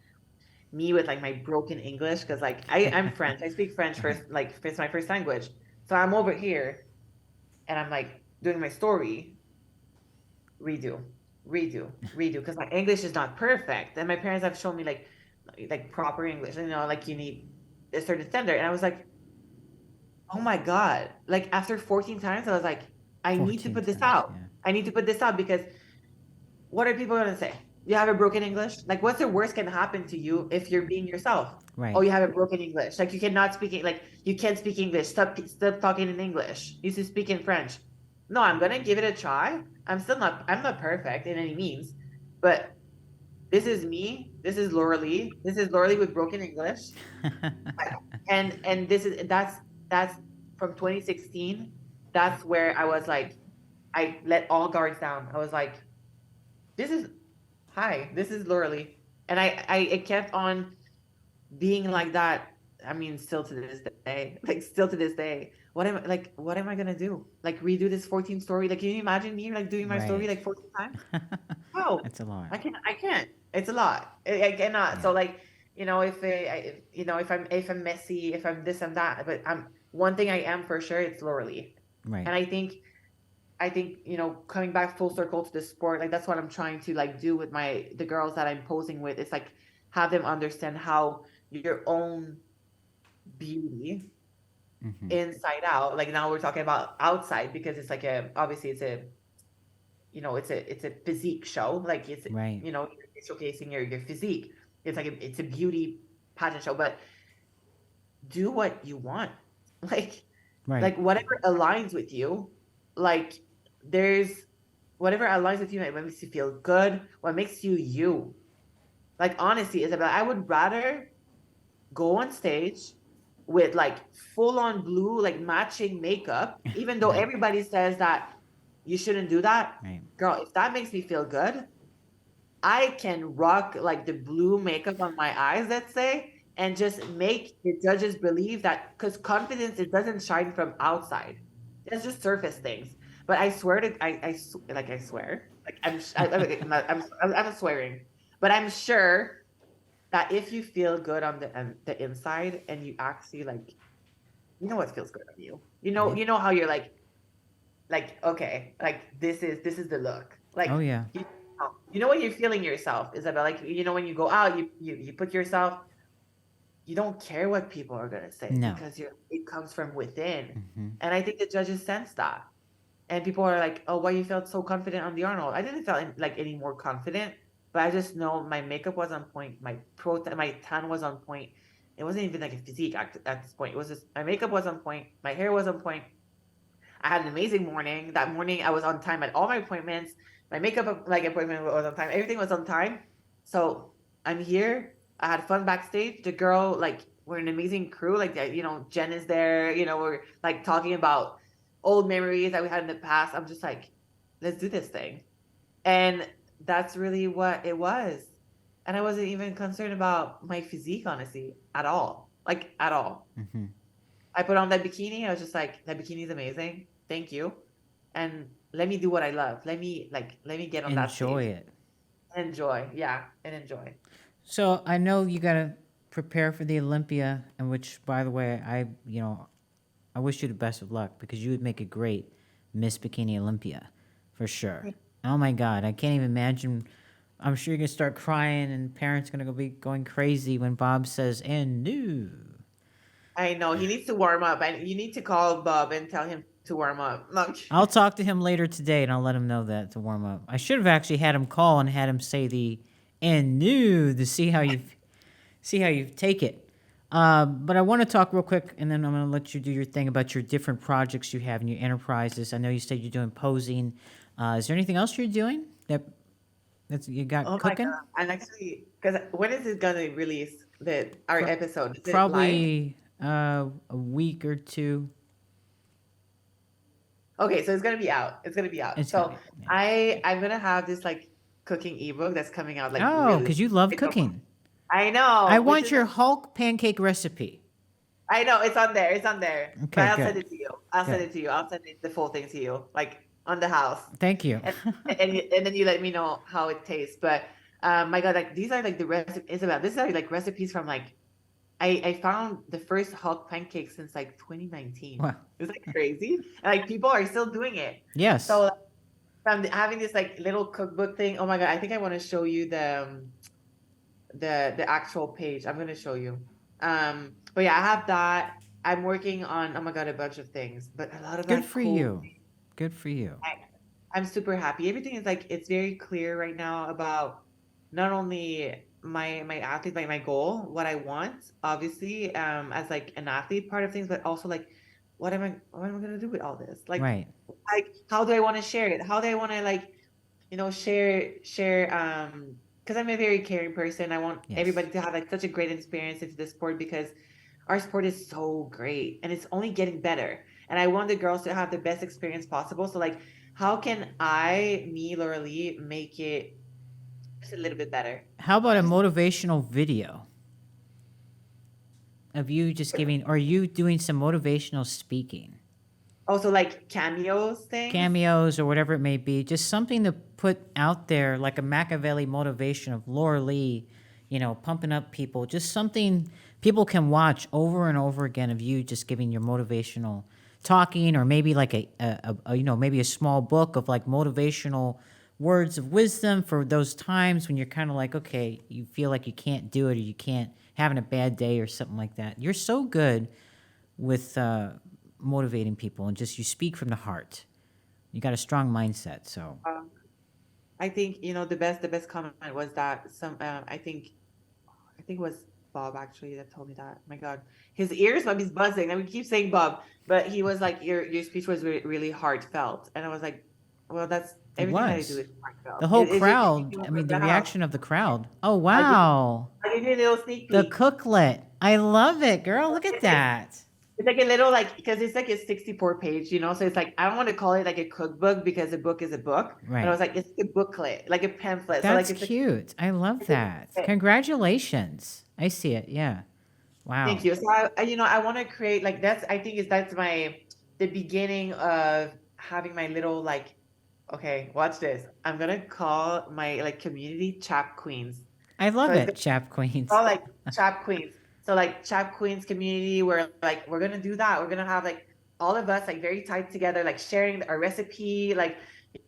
me with like my broken English, because like I'm French, I speak French first, like it's my first language. So I'm over here and I'm like doing my story, redo, because my English is not perfect. And my parents have shown me like proper English, like you need a certain standard. And I was like, oh my God. Like after 14 times, I was like, I need to put this out. Yeah. I need to put this out because what are people going to say? You have a broken English? Like what's the worst can happen to you if you're being yourself? Right. Oh, you have a broken English. Like you cannot speak, like you can't speak English. Stop talking in English. You should speak in French. No, I'm going to give it a try. I'm not perfect in any means, but this is me. This is Lauralie. This is Lauralie with broken English. and that's from 2016. That's where I was like, I let all guards down. I was like, this is Lauralie. And I kept on being like that. I mean, still to this day, what am I going to do? Like redo this 14 story? Like, can you imagine me like doing my story like 14 times? No, That's a lot. I can't. It's a lot. I cannot. Yeah. So like, if I'm messy, if I'm this and that, but one thing I am for sure, it's Lauralie. Right. And I think, coming back full circle to the sport, like that's what I'm trying to like do with the girls that I'm posing with. It's like have them understand how your own beauty inside out. Like now we're talking about outside because it's like obviously it's a physique show. Like it's right. You're showcasing your physique. It's like it's a beauty pageant show, but do what you want. Like whatever aligns with you. Like there's whatever aligns with you, what makes you feel good, what makes you you. Like honestly, Isabel, I would rather go on stage with like full on blue, like matching makeup, even though everybody says that you shouldn't do that. Right. Girl, if that makes me feel good, I can rock like the blue makeup on my eyes, let's say, and just make the judges believe that, because confidence, it doesn't shine from outside. It's just surface things. But I swear to, I swear, like I'm swearing, but I'm sure that if you feel good on the inside and you actually like, you know what feels good on you. You know how you're like, okay, like this is the look. Like, Oh yeah. you know when you're feeling yourself, Isabel, like, you know, when you go out, you put yourself, you don't care what people are gonna say, No. because it comes from within. Mm-hmm. And I think the judges sense that. And people are like, oh, why you felt so confident on the Arnold? I didn't feel like any more confident, but I just know my makeup was on point, my tan was on point. It wasn't even like a physique at this point. It was just my makeup was on point, my hair was on point. I had an amazing morning. That morning I was on time at all my appointments. My makeup appointment was on time. Everything was on time. So I'm here. I had fun backstage. The girl, like, we're an amazing crew. Like, you know, Jen is there. You know, we're like talking about old memories that we had in the past. I'm just like, let's do this thing. And that's really what it was. And I wasn't even concerned about my physique, honestly, at all. Like, at all. Mm-hmm. I put on that bikini. I was just like, that bikini is amazing. Thank you. And let me do what I love. Let me get on that stage. Enjoy it. Enjoy. Yeah. And enjoy. So I know you got to prepare for the Olympia, and which, by the way, I wish you the best of luck, because you would make a great Miss Bikini Olympia for sure. Oh my God. I can't even imagine. I'm sure you're going to start crying and parents are going to be going crazy when Bob says, and new. I know. He needs to warm up. And you need to call Bob and tell him to warm up. I'll talk to him later today and I'll let him know that to warm up. I should have actually had him call and had him say the and new to see how you take it. But I want to talk real quick, and then I'm going to let you do your thing about your different projects you have in your enterprises. I know you said you're doing posing. Is there anything else you're doing that's you got cooking? My God. And actually, because when is it gonna release our episode? Is it Probably a week or two. Okay, so it's gonna be out. It's gonna be out. I'm gonna have this like cooking ebook that's coming out. Like, oh, because you love cooking. I know. I want your Hulk pancake recipe. I know, it's on there. Okay, but I'll good. send it to you. I'll send the full thing to you, like on the house. Thank you. And then you let me know how it tastes. But my God, like these are like the recipes, Isabel. These are like recipes from like I found the first Hulk pancake since like 2019. Wow. It's like crazy. And like people are still doing it. Yes. So I'm having this like little cookbook thing. Oh my God, I think I want to show you the actual page. I'm gonna show you. But yeah, I have that. I'm working on, oh my God, a bunch of things. But a lot of Good that for you. Good for you. I'm super happy. Everything is like, it's very clear right now about not only my athlete, like my goal, what I want, obviously, as like an athlete part of things, but also like, what am I gonna do with all this? Like, right. Like, how do I want to share it? How do I want to like, you know, share, because I'm a very caring person. I want everybody to have like such a great experience into the sport, because our sport is so great and it's only getting better. And I want the girls to have the best experience possible. So like, how can me, Lauralie, make it just a little bit better? How about a motivational video of you just giving, or you doing some motivational speaking? Also like cameos or whatever it may be, just something to put out there, like a Machiavelli motivation of Lauralie, you know, pumping up people, just something people can watch over and over again of you just giving your motivational talking, or maybe like a you know, maybe a small book of like motivational words of wisdom for those times when you're kind of like, okay, you feel like you can't do it, or you can't, having a bad day or something like that. You're so good with motivating people, and just you speak from the heart. You got a strong mindset. So I think, you know, the best comment was that I think it was Bob actually that told me that. My God, his ears, he's buzzing. I mean, keep saying Bob, but he was like, your speech was really heartfelt, and I was like, well, that's everything that I do is heartfelt. The whole crowd. I mean, the reaction of the crowd. Oh wow! I gave you a little sneak peek. The cooklet. I love it, girl. Look at that. It's like a little like because it's like a 64 page, so it's like I don't want to call it like a cookbook because a book is a book, but I Right. was like it's a booklet, like a pamphlet. So like That's it's like cute. I love that. Congratulations. I see it. Yeah. thank Wow. you. So I want to create like that's my the beginning of having my little like okay, watch this. I'm gonna call my like community Chap Queens. I So love it's it, Chap all Queens. like Chap Queens. So like Chap Queens community where like we're gonna do that. We're gonna have like all of us like very tight together, like sharing our recipe, like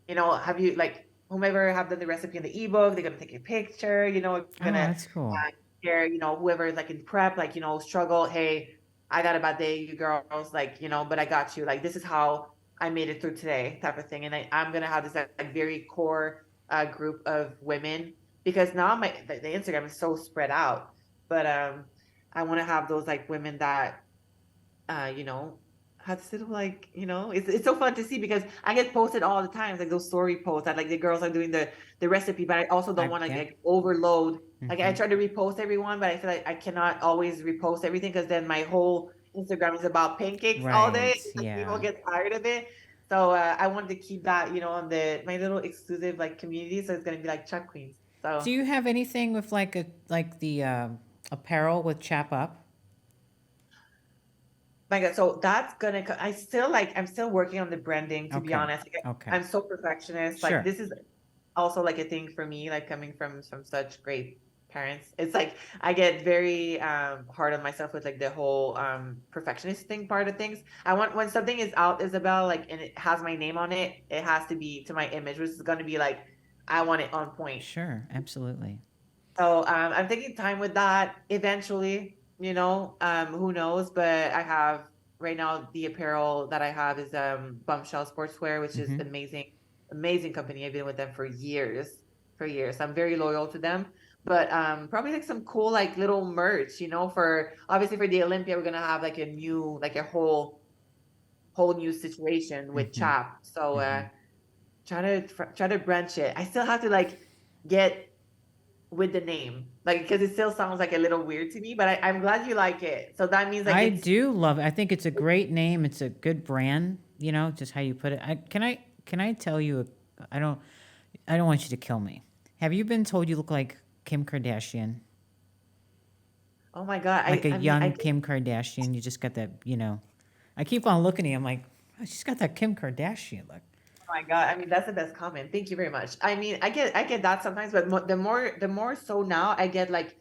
have you like whomever have done the recipe in the ebook, they're gonna take a picture, we're Oh, gonna that's cool. share, whoever is like in prep, like, struggle, hey, I got a bad day, you girls, like, but I got you. Like this is how I made it through today, type of thing. And I'm gonna have this like very core group of women because now the Instagram is so spread out. But I want to have those like women that you know, had still like, it's so fun to see because I get posted all the time, like those story posts that like the girls are doing the recipe, but I also don't want to Yeah. like overload. Like I Mhm. try to repost everyone, but I feel like I cannot always repost everything because then my whole Instagram is about pancakes all day. Right. And people Yeah. get tired of it. So I wanted to keep that, on my little exclusive like community. So it's gonna be like Chuck Queens. Do So you have anything with like the apparel with Chap Up? my God, so that's gonna. I'm still working on the branding. To be Okay. honest, like, Okay. I'm so perfectionist. Like Sure. this is also like a thing for me. Like coming from such great parents, it's like I get very hard on myself with like the whole perfectionist thing part of things. I want when something is out, Isabel, like and it has my name on it, it has to be to my image, which is gonna be like I want it on point. Sure. Absolutely. So I'm taking time with that. Eventually, who knows? But I have right now the apparel that I have is Bombshell Sportswear, which is Hmm. amazing, amazing company. I've been with them for years, for years. I'm very loyal to them. But probably like some cool like little merch, for obviously for the Olympia, we're gonna have like a new, like a whole new situation with Hmm. Chap. So Hmm. try to branch it. I still have to like get with the name, like because it still sounds like a little weird to me. But I'm glad you like it. So that means like I it's do love it. I think it's a great name. It's a good brand. Just how you put it. Can I tell you? I don't want you to kill me. Have you been told you look like Kim Kardashian? oh my god. Like a I mean I young Kim Kardashian. You just got that. I keep on looking at you. I'm like, oh, she's got that Kim Kardashian look. oh my god. I mean that's the best comment. Thank you very much. I mean I get that sometimes, but the more so now I get like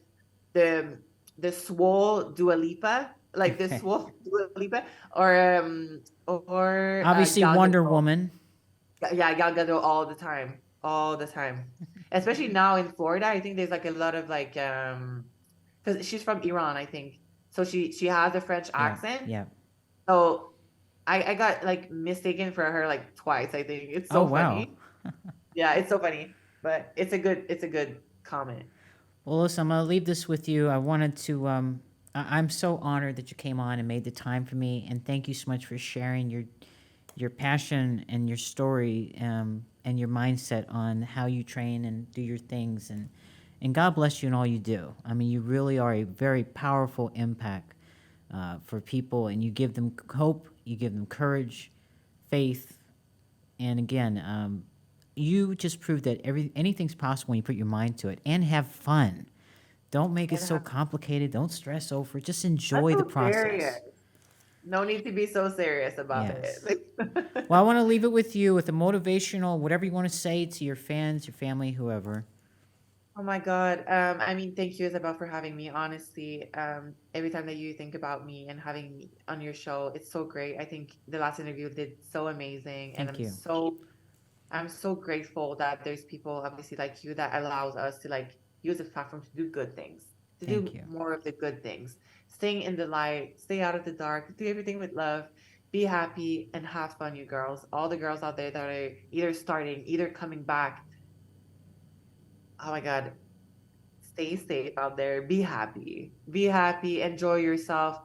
the the swole Dua Lipa, like the Okay. swole Dua Lipa, or Obviously, Gal Wonder Gadot. Woman. Yeah, Gal Gadot all the time. Especially now in Florida, I think there's like a lot of like because she's from Iran, I think. So she has a French Yeah. accent. Yeah. So I got like mistaken for her like twice, I think. It's Oh so wow. funny. Yeah, it's so funny. But it's a good comment. Well, listen, I'm gonna leave this with you. I wanted to. I'm so honored that you came on and made the time for me, and thank you so much for sharing your passion and your story and your mindset on how you train and do your things, and God bless you in all you do. I mean, you really are a very powerful impact for people, and you give them hope, you give them courage, faith, and again, you just proved that anything's possible when you put your mind to it and have fun. Don't make it And so complicated. Don't stress over it. Just enjoy that's the so serious. process. No need to be so serious about Yes. it. Well, I want to leave it with you with a motivational, whatever you want to say to your fans, your family, whoever. Oh my God. I mean, thank you, Isabel, for having me. Honestly, every time that you think about me and having me on your show, it's so great. I think the last interview did so amazing, and Thank you. I'm so grateful that there's people obviously like you that allows us to like use the platform to do good things, to Thank do you. more of the good things, staying in the light, stay out of the dark, do everything with love, be happy and have fun, you girls. All the girls out there that are either starting, either coming back. Oh my God, stay safe out there. Be happy. Be happy. Enjoy yourself.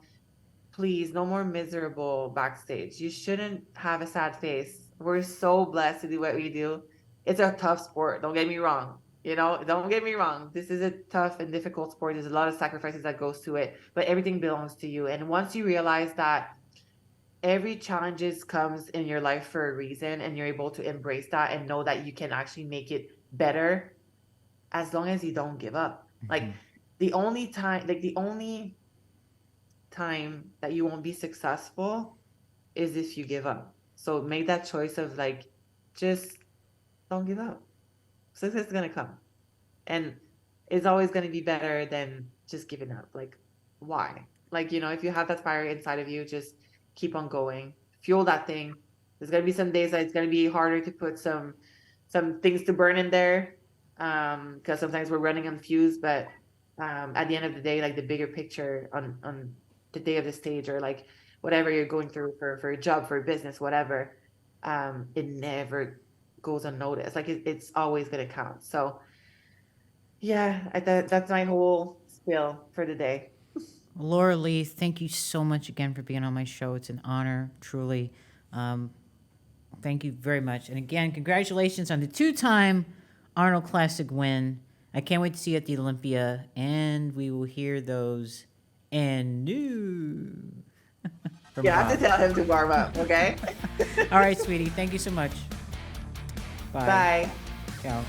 Please, no more miserable backstage. You shouldn't have a sad face. We're so blessed to do what we do. It's a tough sport. Don't get me wrong. You know, don't get me wrong. This is a tough and difficult sport. There's a lot of sacrifices that goes to it, but everything belongs to you. And once you realize that every challenges comes in your life for a reason, and you're able to embrace that and know that you can actually make it better as long as you don't give up. Like the only time that you won't be successful is if you give up. So make that choice of like, just don't give up. Success is gonna come, and it's always gonna be better than just giving up. Like, why? Like, you know, if you have that fire inside of you, just keep on going, fuel that thing. There's gonna be some days that it's gonna be harder to put some things to burn in there, because sometimes we're running on fumes. But at the end of the day, like the bigger picture on the day of the stage, or like whatever you're going through for a job, for a business, whatever, it never goes unnoticed. Like it's always gonna count. So yeah, that's my whole spiel for the day. Lauralie, thank you so much again for being on my show. It's an honor, truly. Thank you very much. And again, congratulations on the 2-time Arnold Classic win. I can't wait to see you at the Olympia, and we will hear those and new. You have to tell him to warm up, okay? All right, sweetie. Thank you so much. Bye. Bye. Ciao.